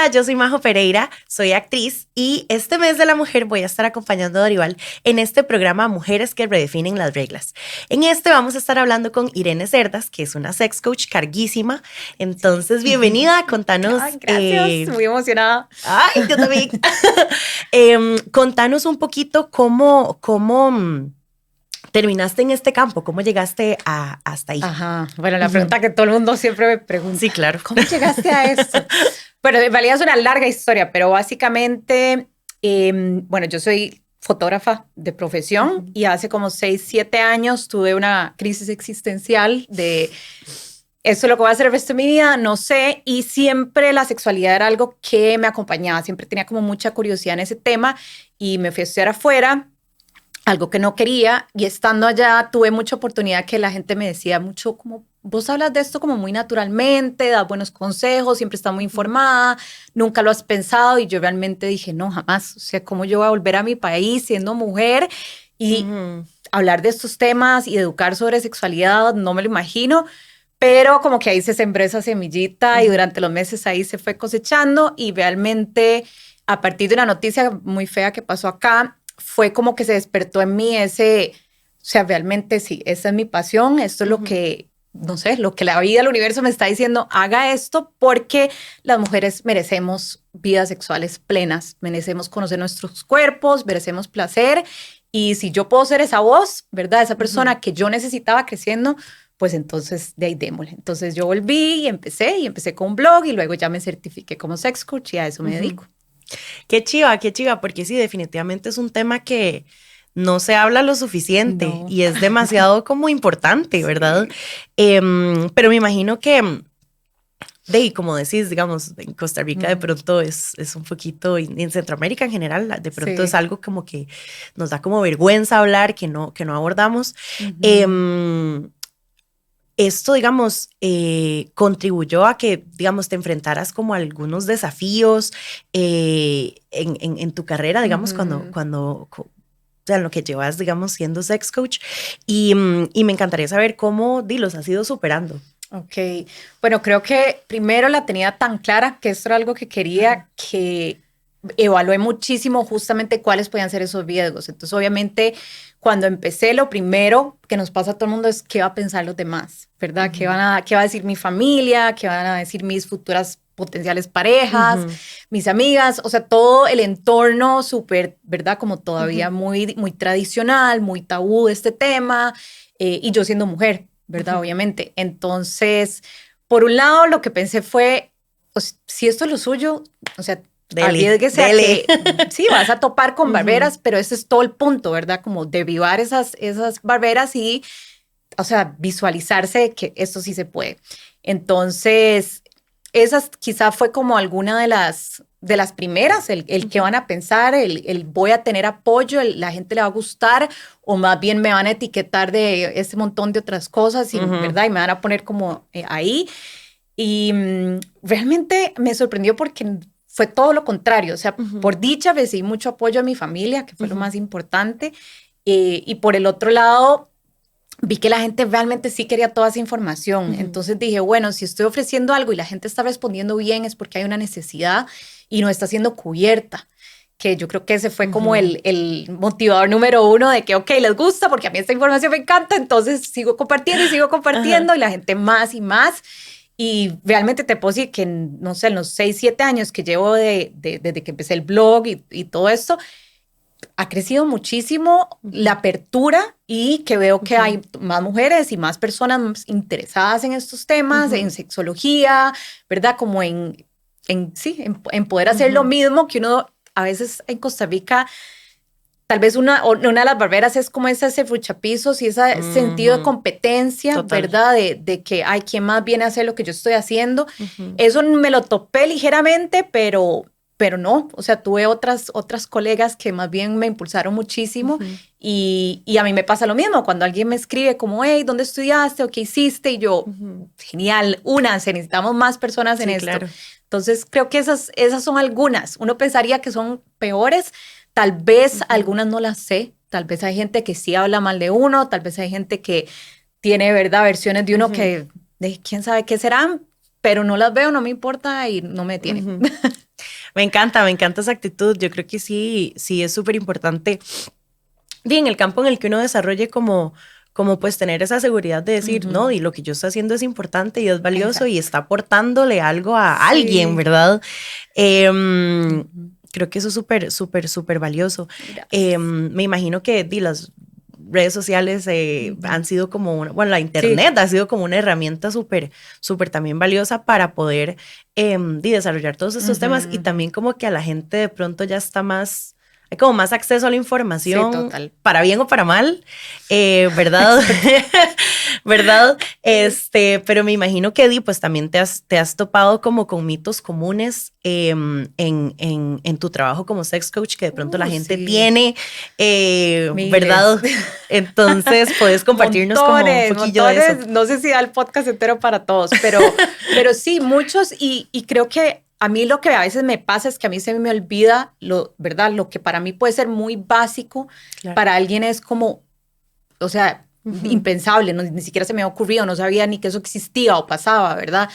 Hola, yo soy Majo Pereira, soy actriz y este mes de la mujer voy a estar acompañando a Dorival en este programa Mujeres que redefinen las reglas. En este vamos a estar hablando con Irene Cerdas, que es una sex coach carguísima. Entonces, bienvenida, contanos. Ay, gracias, muy emocionada. Ay, yo también. Contanos un poquito cómo terminaste en este campo, cómo llegaste hasta ahí. Ajá, bueno, la pregunta que todo el mundo siempre me pregunta. Sí, claro. ¿Cómo llegaste a esto? Bueno, en realidad es una larga historia, pero básicamente, bueno, yo soy fotógrafa de profesión y hace como 6, 7 años tuve una crisis existencial de esto es lo que voy a hacer el resto de mi vida, no sé, y siempre la sexualidad era algo que me acompañaba, siempre tenía como mucha curiosidad en ese tema y me fui a estudiar afuera, algo que no quería, y estando allá tuve mucha oportunidad que la gente me decía mucho como, vos hablas de esto como muy naturalmente, das buenos consejos, siempre estás muy informada, nunca lo has pensado, y yo realmente dije, no, jamás, o sea, ¿cómo yo voy a volver a mi país siendo mujer y hablar de estos temas y educar sobre sexualidad? No me lo imagino. Pero como que ahí se sembró esa semillita y durante los meses ahí se fue cosechando y realmente a partir de una noticia muy fea que pasó acá, fue como que se despertó en mí ese, o sea, realmente sí, esa es mi pasión, esto es lo que, no sé, lo que la vida, el universo me está diciendo, haga esto porque las mujeres merecemos vidas sexuales plenas, merecemos conocer nuestros cuerpos, merecemos placer y si yo puedo ser esa voz, ¿verdad? Esa persona que yo necesitaba creciendo, pues entonces de ahí démosle. Entonces yo volví y empecé con un blog y luego ya me certifiqué como sex coach y a eso me dedico. Qué chiva, porque sí, definitivamente es un tema que no se habla lo suficiente No. y es demasiado como importante, ¿verdad? Pero me imagino que, como decís, digamos, en Costa Rica de pronto es un poquito, y en Centroamérica en general, de pronto es algo como que nos da como vergüenza hablar, que no abordamos. Esto, digamos, contribuyó a que, digamos, te enfrentaras como a algunos desafíos en tu carrera, digamos, o sea, en lo que llevas, digamos, siendo sex coach. Y me encantaría saber cómo, los has ido superando. Ok, bueno, creo que primero la tenía tan clara que esto era algo que quería, que evalué muchísimo justamente cuáles podían ser esos riesgos. Entonces, obviamente, cuando empecé, lo primero que nos pasa a todo el mundo es qué va a pensar los demás, ¿verdad? ¿Qué va a decir mi familia? ¿Qué van a decir mis futuras potenciales parejas, mis amigas? O sea, todo el entorno súper, ¿verdad? Como todavía muy, muy tradicional, muy tabú de este tema, y yo siendo mujer, ¿verdad? Obviamente. Entonces, por un lado, lo que pensé fue, pues, si esto es lo suyo, o sea, arriesguese a que sí, vas a topar con barreras, pero ese es todo el punto, ¿verdad? Como derribar esas barreras y, o sea, visualizarse que esto sí se puede. Entonces, esas quizá fue como alguna de las primeras, el que van a pensar, el voy a tener apoyo, la gente le va a gustar, o más bien me van a etiquetar de este montón de otras cosas, y, ¿verdad? Y me van a poner como ahí. Y realmente me sorprendió porque fue todo lo contrario. O sea, por dicha recibí mucho apoyo a mi familia, que fue lo más importante. Y por el otro lado, vi que la gente realmente sí quería toda esa información. Entonces dije, bueno, si estoy ofreciendo algo y la gente está respondiendo bien, es porque hay una necesidad y no está siendo cubierta. Que yo creo que ese fue como el motivador número uno de que, ok, les gusta porque a mí esta información me encanta, entonces sigo compartiendo y sigo compartiendo y la gente más y más. Y realmente te puedo decir que, no sé, en los 6, 7 años que llevo desde que empecé el blog y todo esto, ha crecido muchísimo la apertura y que veo que hay más mujeres y más personas interesadas en estos temas, en sexología, ¿verdad? Como en poder hacer lo mismo que uno a veces en Costa Rica. Tal vez una de las barreras es como ese serruchapisos y ese sentido de competencia, Total. ¿verdad? De que hay quien más viene a hacer lo que yo estoy haciendo. Eso me lo topé ligeramente, pero no. O sea, tuve otras colegas que más bien me impulsaron muchísimo y a mí me pasa lo mismo. Cuando alguien me escribe como, hey, ¿dónde estudiaste o qué hiciste? Y yo, genial, únanse, necesitamos más personas en esto. Claro. Entonces, creo que esas son algunas. Uno pensaría que son peores. Tal vez algunas no las sé, tal vez hay gente que sí habla mal de uno, tal vez hay gente que tiene, ¿verdad?, versiones de uno que de quién sabe qué serán, pero no las veo, no me importa y no me detienen. Me encanta esa actitud. Yo creo que sí, sí es súper importante. Y en el campo en el que uno desarrolle como pues tener esa seguridad de decir, no, y lo que yo estoy haciendo es importante y es valioso. Exacto. Y está aportándole algo a alguien, ¿verdad? Creo que eso es súper, súper, súper valioso. Me imagino que las redes sociales han sido como la internet ha sido como una herramienta súper, súper también valiosa para poder desarrollar todos estos temas, y también como que a la gente de pronto ya está más, hay como más acceso a la información, para bien o para mal, ¿verdad? ¿Verdad? Pero me imagino que pues también te has topado como con mitos comunes en tu trabajo como sex coach que de pronto la gente tiene, ¿verdad? Entonces, puedes compartirnos como un poquillo de eso. No sé si da el podcast entero para todos, pero sí, muchos, y creo que a mí lo que a veces me pasa es que a mí se me olvida, ¿verdad? Lo que para mí puede ser muy básico, para alguien es como, o sea, impensable, ni siquiera se me ha ocurrido, no sabía ni que eso existía o pasaba, ¿verdad?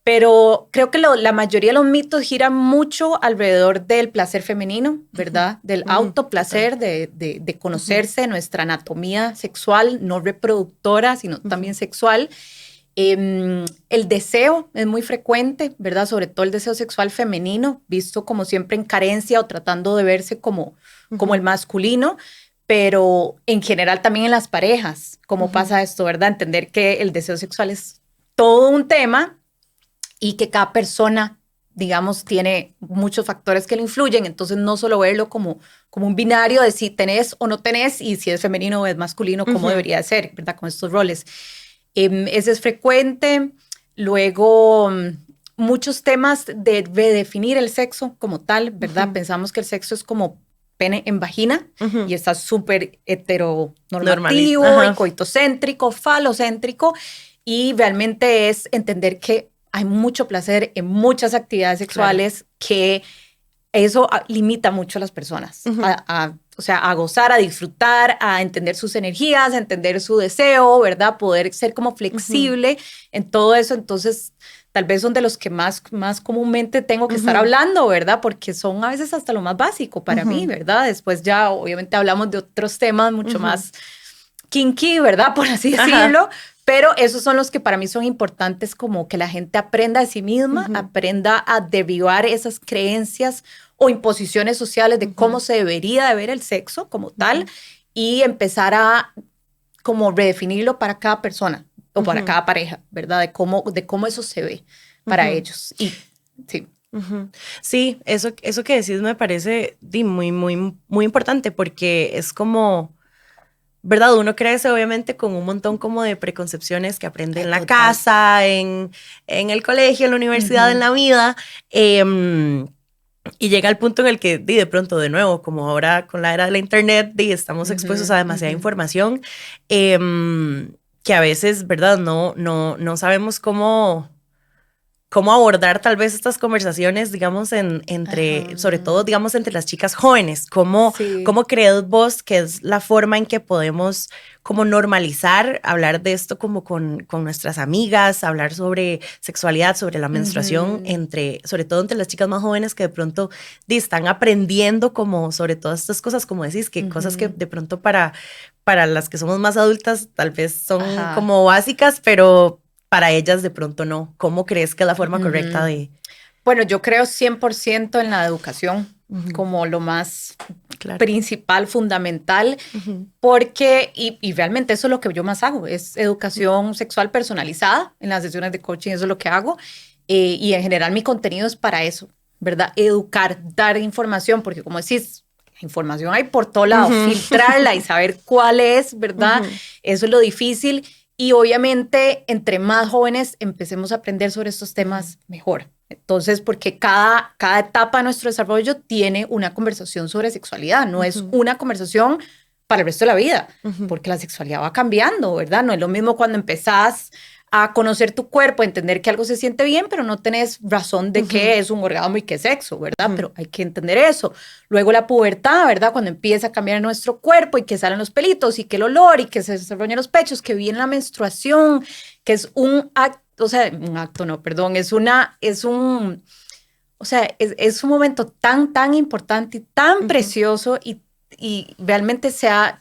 Pero creo que la mayoría de los mitos giran mucho alrededor del placer femenino, ¿verdad? Del autoplacer, de conocerse, nuestra anatomía sexual, no reproductora, sino también sexual. El deseo es muy frecuente, ¿verdad? Sobre todo el deseo sexual femenino, visto como siempre en carencia o tratando de verse como el masculino, pero en general también en las parejas, ¿cómo pasa esto, verdad? Entender que el deseo sexual es todo un tema y que cada persona, digamos, tiene muchos factores que le influyen, entonces no solo verlo como un binario de si tenés o no tenés y si es femenino o es masculino, cómo debería de ser, ¿verdad? Con estos roles. Ese es frecuente. Luego, muchos temas de redefinir el sexo como tal, ¿verdad? Pensamos que el sexo es como pene en vagina y está súper heteronormativo, y coitocéntrico, falocéntrico, y realmente es entender que hay mucho placer en muchas actividades sexuales, que eso limita mucho a las personas o sea, a gozar, a disfrutar, a entender sus energías, a entender su deseo, ¿verdad? Poder ser como flexible en todo eso. Entonces, tal vez son de los que más comúnmente tengo que estar hablando, ¿verdad? Porque son a veces hasta lo más básico para mí, ¿verdad? Después ya obviamente hablamos de otros temas mucho más kinky, ¿verdad? Por así decirlo. Pero esos son los que para mí son importantes, como que la gente aprenda de sí misma, aprenda a derribar esas creencias o imposiciones sociales de cómo se debería de ver el sexo como tal, y empezar a como redefinirlo para cada persona o para cada pareja, ¿verdad? De cómo eso se ve para ellos. Y sí. Sí, eso que decís me parece muy, muy, muy importante, porque es como, ¿verdad? Uno crece obviamente con un montón como de preconcepciones que aprende en la casa, en el colegio, en la universidad, en la vida, y llega el punto en el que de pronto, de nuevo, como ahora con la era de la internet, estamos expuestos a demasiada información, que a veces, ¿verdad? No sabemos cómo abordar tal vez estas conversaciones, digamos, sobre todo, digamos, entre las chicas jóvenes. ¿Cómo crees vos que es la forma en que podemos como normalizar hablar de esto como con nuestras amigas, hablar sobre sexualidad, sobre la menstruación, sobre todo entre las chicas más jóvenes que de pronto están aprendiendo como sobre todas estas cosas, como decís, que cosas que de pronto para las que somos más adultas tal vez son como básicas, pero para ellas de pronto no. ¿Cómo crees que es la forma correcta de...? Bueno, yo creo 100% en la educación como lo más principal, fundamental, porque, y realmente eso es lo que yo más hago, es educación sexual personalizada en las sesiones de coaching, eso es lo que hago, y en general mi contenido es para eso, ¿verdad? Educar, dar información, porque como decís, información hay por todo lado, filtrarla y saber cuál es, ¿verdad? Eso es lo difícil. Y obviamente, entre más jóvenes empecemos a aprender sobre estos temas, mejor. Entonces, porque cada etapa de nuestro desarrollo tiene una conversación sobre sexualidad. No es una conversación para el resto de la vida, porque la sexualidad va cambiando, ¿verdad? No es lo mismo cuando empezás a conocer tu cuerpo, a entender que algo se siente bien, pero no tenés razón de qué es un orgasmo y qué es sexo, ¿verdad? Pero hay que entender eso. Luego la pubertad, ¿verdad? Cuando empieza a cambiar nuestro cuerpo y que salen los pelitos y que el olor y que se desarrollan los pechos, que viene la menstruación, que es un acto, o sea, un acto no, perdón, o sea, es un momento tan importante y tan precioso y realmente o sea,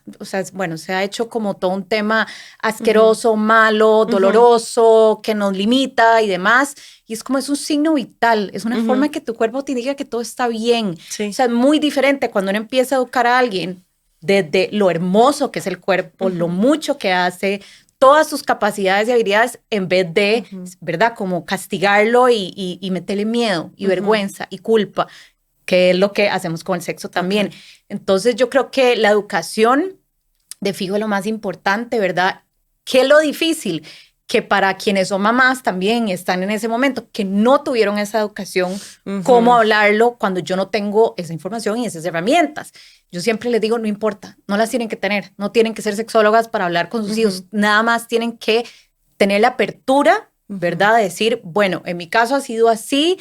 bueno, se ha hecho como todo un tema asqueroso, malo, doloroso, que nos limita y demás. Y es como es un signo vital, es una forma que tu cuerpo te diga que todo está bien. Sí. O sea, es muy diferente cuando uno empieza a educar a alguien desde lo hermoso que es el cuerpo, lo mucho que hace, todas sus capacidades y habilidades, en vez de, ¿verdad? Como castigarlo y meterle miedo y vergüenza y culpa, que es lo que hacemos con el sexo también. Entonces yo creo que la educación, de fijo, es lo más importante, ¿verdad? ¿Qué es lo difícil? Que para quienes son mamás también están en ese momento, que no tuvieron esa educación, cómo hablarlo cuando yo no tengo esa información y esas herramientas. Yo siempre les digo, no importa, no las tienen que tener, no tienen que ser sexólogas para hablar con sus hijos, nada más tienen que tener la apertura, ¿verdad? De decir, bueno, en mi caso ha sido así,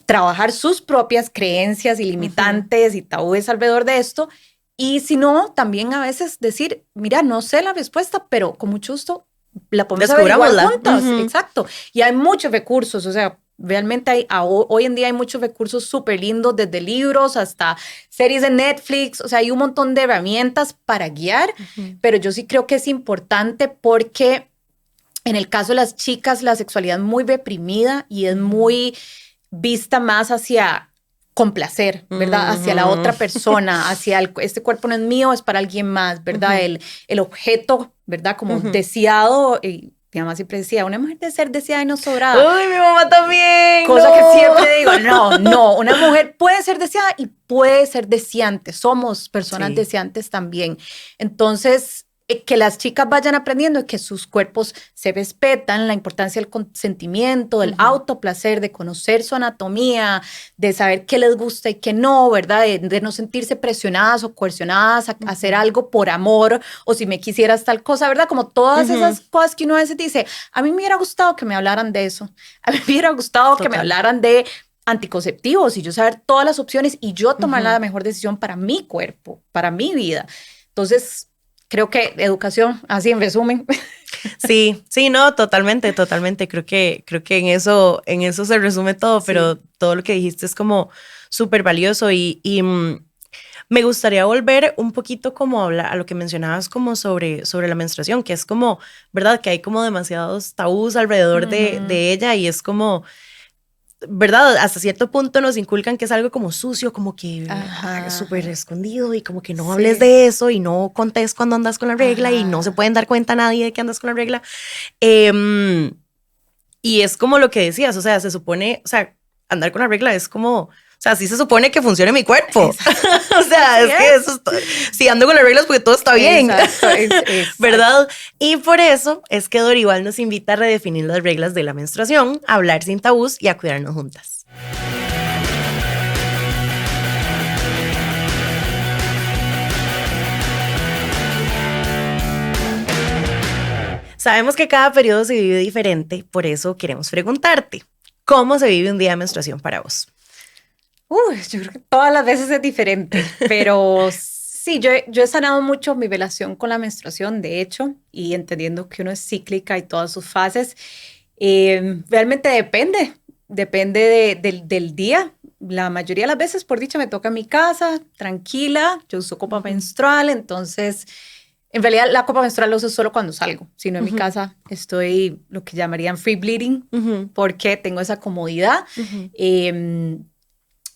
trabajar sus propias creencias y limitantes y tabúes alrededor de esto. Y si no, también a veces decir, mira, no sé la respuesta, pero con mucho gusto la podemos averiguar juntas. Exacto. Y hay muchos recursos, o sea, realmente hoy en día hay muchos recursos súper lindos, desde libros hasta series de Netflix, o sea, hay un montón de herramientas para guiar, pero yo sí creo que es importante porque en el caso de las chicas, la sexualidad es muy reprimida y es muy vista más hacia complacer, ¿verdad? Hacia la otra persona, hacia este cuerpo no es mío, es para alguien más, ¿verdad? El objeto, ¿verdad? Como deseado. Y mi mamá siempre decía, una mujer de ser deseada y no sobrada. ¡Uy, mi mamá también! Cosa que siempre digo, no, una mujer puede ser deseada y puede ser deseante. Somos personas deseantes también. Entonces, que las chicas vayan aprendiendo que sus cuerpos se respetan, la importancia del consentimiento, del autoplacer, de conocer su anatomía, de saber qué les gusta y qué no, ¿verdad? De no sentirse presionadas o coercionadas a hacer algo por amor o si me quisieras tal cosa, ¿verdad? Como todas esas cosas que uno a veces dice, a mí me hubiera gustado que me hablaran de eso, a mí me hubiera gustado que me hablaran de anticonceptivos y yo saber todas las opciones y yo tomar la mejor decisión para mi cuerpo, para mi vida. Entonces, creo que educación, así en resumen. Sí, no, totalmente. Creo que en eso se resume todo, pero todo lo que dijiste es como súper valioso y me gustaría volver un poquito como a hablar a lo que mencionabas como sobre la menstruación, que es como, ¿verdad? Que hay como demasiados tabús alrededor de ella y es como, ¿verdad? Hasta cierto punto nos inculcan que es algo como sucio, como que súper escondido y como que no hables de eso y no contes cuando andas con la regla y no se pueden dar cuenta a nadie de que andas con la regla. Y es como lo que decías, o sea, se supone, o sea, andar con la regla es como... O sea, sí se supone que funcione mi cuerpo. O sea, es que eso si ando con las reglas porque todo está bien. Exacto. ¿Verdad? Y por eso es que Dorival nos invita a redefinir las reglas de la menstruación, a hablar sin tabús y a cuidarnos juntas. Sabemos que cada periodo se vive diferente, por eso queremos preguntarte, ¿cómo se vive un día de menstruación para vos? Yo creo que todas las veces es diferente, pero sí, yo he sanado mucho mi relación con la menstruación, de hecho, y entendiendo que uno es cíclica y todas sus fases. Realmente depende del día. La mayoría de las veces, por dicha, me toca en mi casa, tranquila, yo uso copa menstrual, entonces, en realidad la copa menstrual la uso solo cuando salgo, si no en mi casa estoy lo que llamarían free bleeding, porque tengo esa comodidad.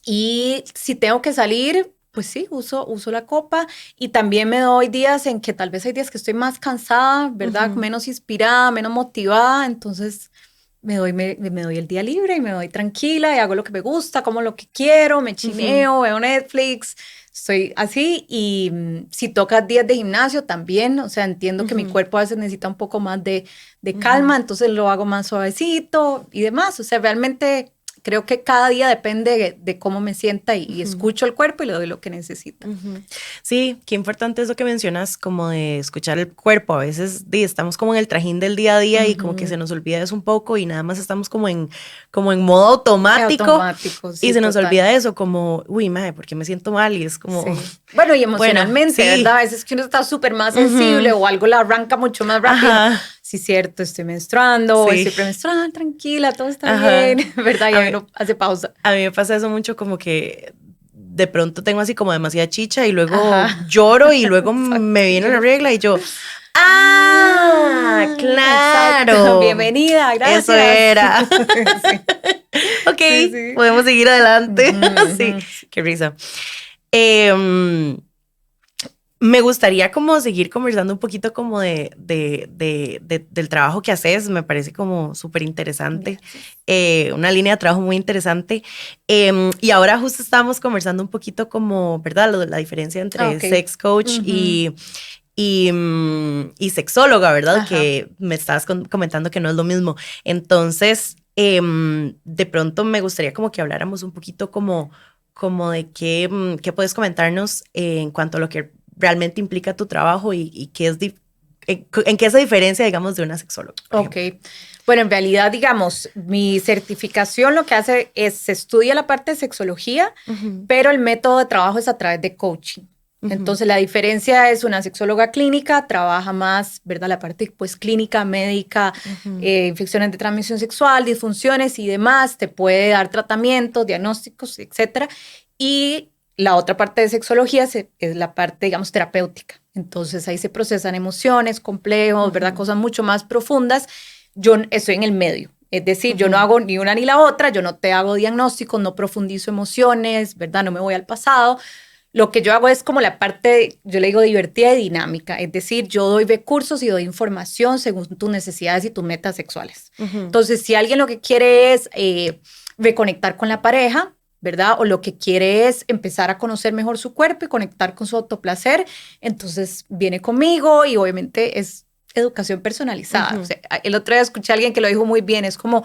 Y si tengo que salir, pues sí, uso la copa y también me doy días en que tal vez hay días que estoy más cansada, ¿verdad? Menos inspirada, menos motivada, entonces me doy el día libre y me doy tranquila y hago lo que me gusta, como lo que quiero, me chineo, veo Netflix, estoy así y si toca días de gimnasio también, o sea, entiendo que mi cuerpo a veces necesita un poco más de calma, entonces lo hago más suavecito y demás, o sea, realmente... Creo que cada día depende de cómo me sienta y escucho el cuerpo y le doy lo que necesita. Sí, qué importante es lo que mencionas, como de escuchar el cuerpo. A veces estamos como en el trajín del día a día y como que se nos olvida eso un poco y nada más estamos como en modo automático sí, y se nos olvida eso, como, uy, madre, ¿por qué me siento mal? Y es como... Sí. Bueno, y emocionalmente, ¿verdad? A veces que uno está súper más sensible o algo la arranca mucho más rápido. sí, cierto, estoy menstruando, Sí. estoy premenstruada, tranquila, todo está Ajá. bien, ¿verdad? Y A ahí mí- uno hace pausa. A mí me pasa eso mucho como que de pronto tengo así como demasiada chicha y luego Ajá. lloro y luego Exacto. me viene la regla y yo, Exacto. claro, Bienvenida, eso gracias. era. Sí, Ok, sí, sí. podemos seguir adelante. Ujú, Sí, ujú. qué risa. Em, Me gustaría como seguir conversando un poquito como del trabajo que haces, me parece como súper interesante, Gracias. una línea de trabajo muy interesante. Y ahora justo estábamos conversando un poquito como, ¿verdad? La diferencia Ah, entre ok. sex coach Ujú. y sexóloga, ¿verdad? Ajá. Que me estabas comentando que no es lo mismo. Entonces, de pronto me gustaría como que habláramos un poquito como de qué puedes comentarnos en cuanto a lo que realmente implica tu trabajo y qué es en qué se diferencia, digamos, de una sexóloga, por Ok. ejemplo. Bueno, en realidad, digamos, mi certificación lo que hace es, se estudia la parte de sexología, Ujú, pero el método de trabajo es a través de coaching. ujú, Entonces, la diferencia es una sexóloga clínica, trabaja más, ¿verdad? La parte, pues, clínica, médica, ujú, infecciones de transmisión sexual, disfunciones y demás, te puede dar tratamientos, diagnósticos, etcétera. Y la otra parte de sexología es la parte, digamos, terapéutica. Entonces, ahí se procesan emociones, complejos, ¿verdad? ujú, Cosas mucho más profundas. Yo estoy en el medio. Es decir, yo no ujú, hago ni una ni la otra, yo no te hago diagnósticos, no profundizo emociones, ¿verdad? No me voy al pasado. Lo que yo hago es como la parte, yo le digo divertida y dinámica, es decir, yo doy recursos y doy información según tus necesidades y tus metas sexuales. ujú, Entonces, si alguien lo que quiere es reconectar con la pareja, ¿verdad? O lo que quiere es empezar a conocer mejor su cuerpo y conectar con su autoplacer, entonces viene conmigo y obviamente es educación personalizada. O ujú, sea, el otro día escuché a alguien que lo dijo muy bien, es como,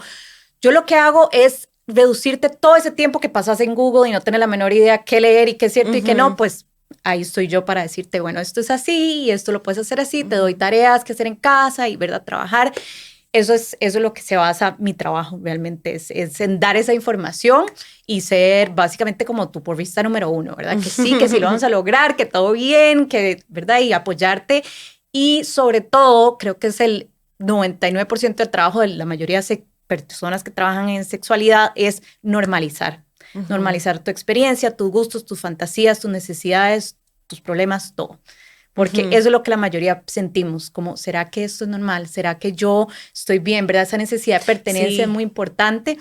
yo lo que hago es reducirte todo ese tiempo que pasas en Google y no tener la menor idea qué leer y qué es cierto y qué no, ujú, pues ahí estoy yo para decirte, bueno, esto es así y esto lo puedes hacer así, te doy ujú, tareas que hacer en casa y, ¿verdad? Trabajar. Eso es lo que se basa mi trabajo realmente, es en dar esa información y ser básicamente como tu porrista número uno, ¿verdad? Que sí lo vamos a lograr, que todo bien, que, ¿verdad? Y apoyarte. Y sobre todo, creo que es el 99% del trabajo de la mayoría de personas que trabajan en sexualidad es normalizar. ujú, Normalizar tu experiencia, tus gustos, tus fantasías, tus necesidades, tus problemas, todo. Porque ujú. eso es lo que la mayoría sentimos, como, ¿será que esto es normal? ¿Será que yo estoy bien? ¿Verdad? Esa necesidad de pertenencia es Sí. muy importante.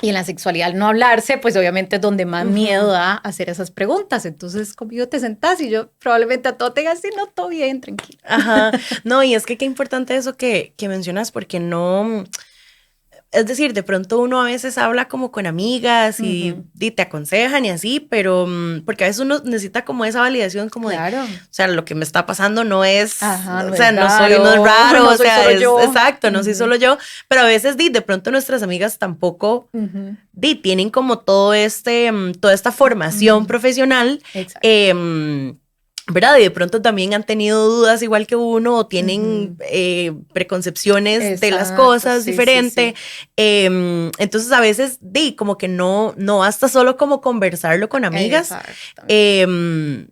Y en la sexualidad, al no hablarse, pues obviamente es donde más miedo Ujú. da hacer esas preguntas. Entonces, conmigo te sentás y yo probablemente a todo te diga, sí, no, todo bien, tranquilo. Ajá. No, y es que qué importante eso que mencionas, porque no. Es decir, de pronto uno a veces habla como con amigas Ujú. y te aconsejan y así, pero porque a veces uno necesita como esa validación como de, Claro. o sea, lo que me está pasando no es, Ajá, o no sea, es no es raro, raro, no o soy sea, solo es yo. exacto, no soy Ujú, solo yo, pero a veces de pronto nuestras amigas tampoco ujú, tienen como todo toda esta formación ujú. profesional, Exacto. em, ¿verdad? Y de pronto también han tenido dudas igual que uno o tienen Ujú. preconcepciones de las Exacto, cosas sí, sí, diferente. sí. Entonces a veces, como que no basta solo como conversarlo con amigas. Exactamente.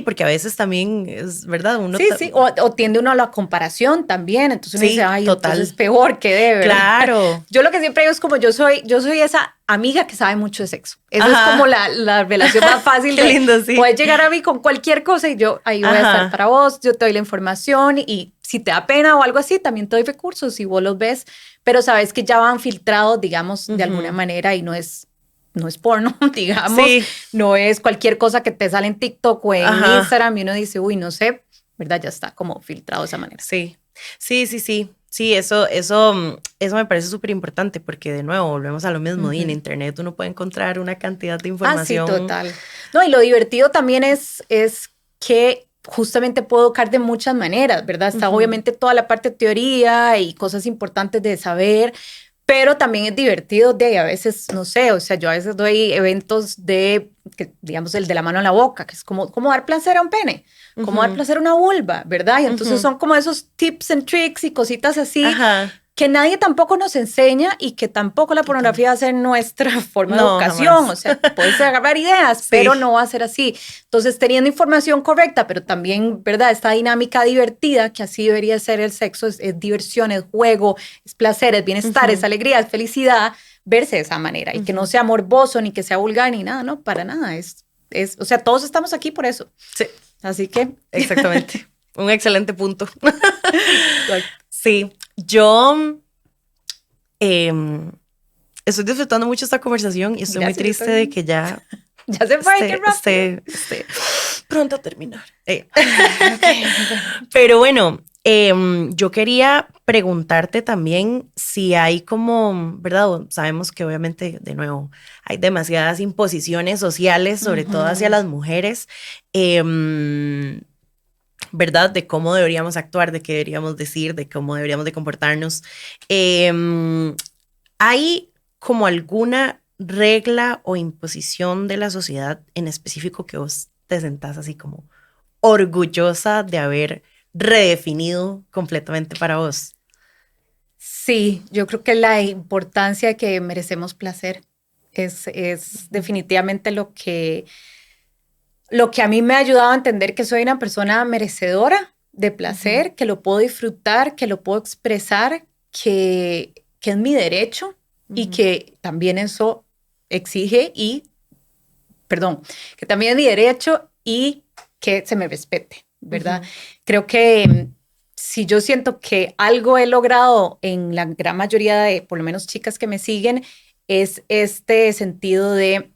Porque a veces también es, ¿verdad? Sí, sí, o tiende uno a la comparación también, entonces uno dice, Sí, ay, entonces total. peor que de verdad. Claro. Yo lo que siempre digo es como yo soy esa amiga que sabe mucho de sexo. Esa es como Ajá. la relación más fácil Qué de lindo, sí. poder llegar a mí con cualquier cosa y yo ahí voy a estar Ajá. para vos, yo te doy la información y si te da pena o algo así, también te doy recursos y vos los ves, pero sabes que ya van filtrados, digamos, de alguna Ujú. manera y no es porno, digamos, Sí. no es cualquier cosa que te sale en TikTok o en Ajá. Instagram y uno dice, uy, no sé, ¿verdad? Ya está como filtrado de esa manera. Sí, sí, sí, sí. Sí, eso me parece súper importante porque de nuevo volvemos a lo mismo. Y en Ujú. internet uno puede encontrar una cantidad de Ah, sí, información. total. No, y lo divertido también es que justamente puedo educar de muchas maneras, ¿verdad? Está Ujú, obviamente toda la parte de teoría y cosas importantes de saber, pero también es divertido de a veces, no sé, o sea, yo a veces doy eventos digamos, el de la mano a la boca, que es como dar placer a un pene, como dar ujú, placer a una vulva, ¿verdad? Y entonces ujú. son como esos tips and tricks y cositas así Ajá. que nadie tampoco nos enseña y que tampoco la pornografía va a ser nuestra forma de educación. Jamás. O sea, puedes agarrar ideas, sí, pero no va a ser así. Entonces, teniendo información correcta, pero también, ¿verdad? Esta dinámica divertida, que así debería ser el sexo, es diversión, es juego, es placer, es bienestar, es alegría, es felicidad, verse de esa manera. Y que no sea morboso, ni que sea vulgar, ni nada, no, para nada. O sea, todos estamos aquí por eso. Sí. Así que. Exactamente. Un excelente punto. Sí, yo estoy disfrutando mucho esta conversación y estoy muy triste de que ya se fue, qué rápido. Pronto a terminar. Pero bueno, yo quería preguntarte también si hay como, ¿verdad? Sabemos que obviamente, de nuevo, hay demasiadas imposiciones sociales, sobre todo hacia las mujeres, ¿verdad? De cómo deberíamos actuar, de qué deberíamos decir, de cómo deberíamos de comportarnos. ¿Hay como alguna regla o imposición de la sociedad en específico que vos te sentás así como orgullosa de haber redefinido completamente para vos? Sí, yo creo que la importancia de que merecemos placer es definitivamente lo que a mí me ha ayudado a entender que soy una persona merecedora de placer, que lo puedo disfrutar, que lo puedo expresar, que es mi derecho y que también eso exige que también es mi derecho y que se me respete, ¿verdad? Creo que si yo siento que algo he logrado en la gran mayoría de, por lo menos chicas que me siguen, es este sentido de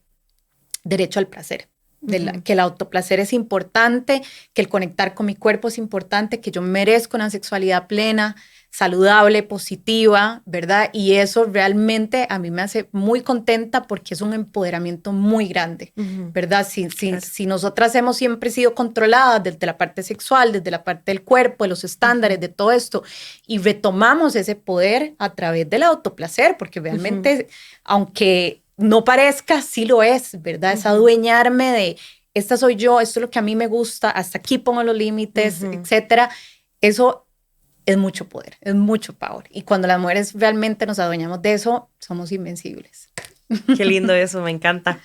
derecho al placer. Que el autoplacer es importante, que el conectar con mi cuerpo es importante, que yo merezco una sexualidad plena, saludable, positiva, ¿verdad? Y eso realmente a mí me hace muy contenta porque es un empoderamiento muy grande, ¿verdad? Si nosotras hemos siempre sido controladas desde la parte sexual, desde la parte del cuerpo, de los estándares, de todo esto, y retomamos ese poder a través del autoplacer, porque realmente, aunque no parezca, sí lo es, ¿verdad? Es adueñarme de, esta soy yo, esto es lo que a mí me gusta, hasta aquí pongo los límites, etcétera. Eso es mucho poder, es mucho power. Y cuando las mujeres realmente nos adueñamos de eso, somos invencibles. Qué lindo eso, me encanta.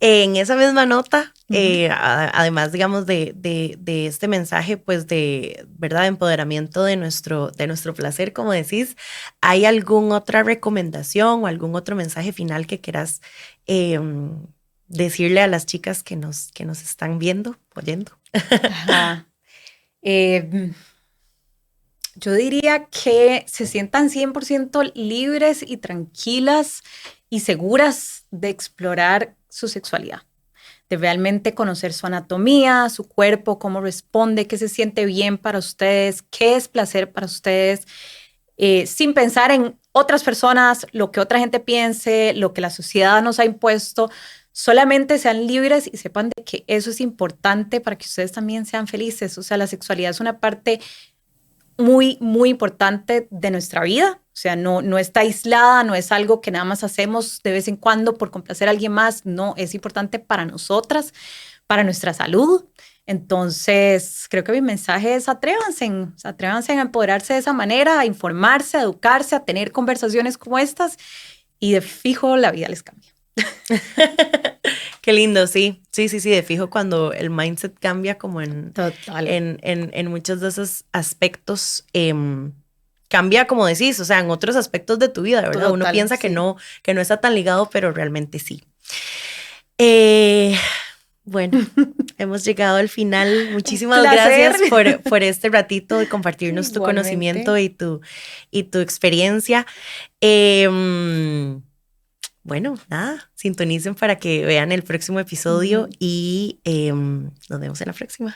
En esa misma nota, además, digamos, de este mensaje, pues, de, ¿verdad?, de empoderamiento de nuestro placer, como decís, ¿hay alguna otra recomendación o algún otro mensaje final que quieras decirle a las chicas que nos están viendo, oyendo? Ajá. Yo diría que se sientan 100% libres y tranquilas y seguras de explorar su sexualidad, de realmente conocer su anatomía, su cuerpo, cómo responde, qué se siente bien para ustedes, qué es placer para ustedes, sin pensar en otras personas, lo que otra gente piense, lo que la sociedad nos ha impuesto. Solamente sean libres y sepan de que eso es importante para que ustedes también sean felices. O sea, la sexualidad es una parte muy, muy importante de nuestra vida. O sea, no está aislada, no es algo que nada más hacemos de vez en cuando por complacer a alguien más. No, es importante para nosotras, para nuestra salud. Entonces, creo que mi mensaje es atrévanse a empoderarse de esa manera, a informarse, a educarse, a tener conversaciones como estas y de fijo la vida les cambia. Qué lindo, sí, de fijo cuando el mindset cambia como en muchos de esos aspectos, cambia como decís, o sea, en otros aspectos de tu vida, ¿verdad? Uno piensa que no está tan ligado, pero realmente sí. Bueno, hemos llegado al final. Muchísimas gracias por este ratito de compartirnos tu conocimiento y tu experiencia. Bueno, nada, sintonicen para que vean el próximo episodio y nos vemos en la próxima.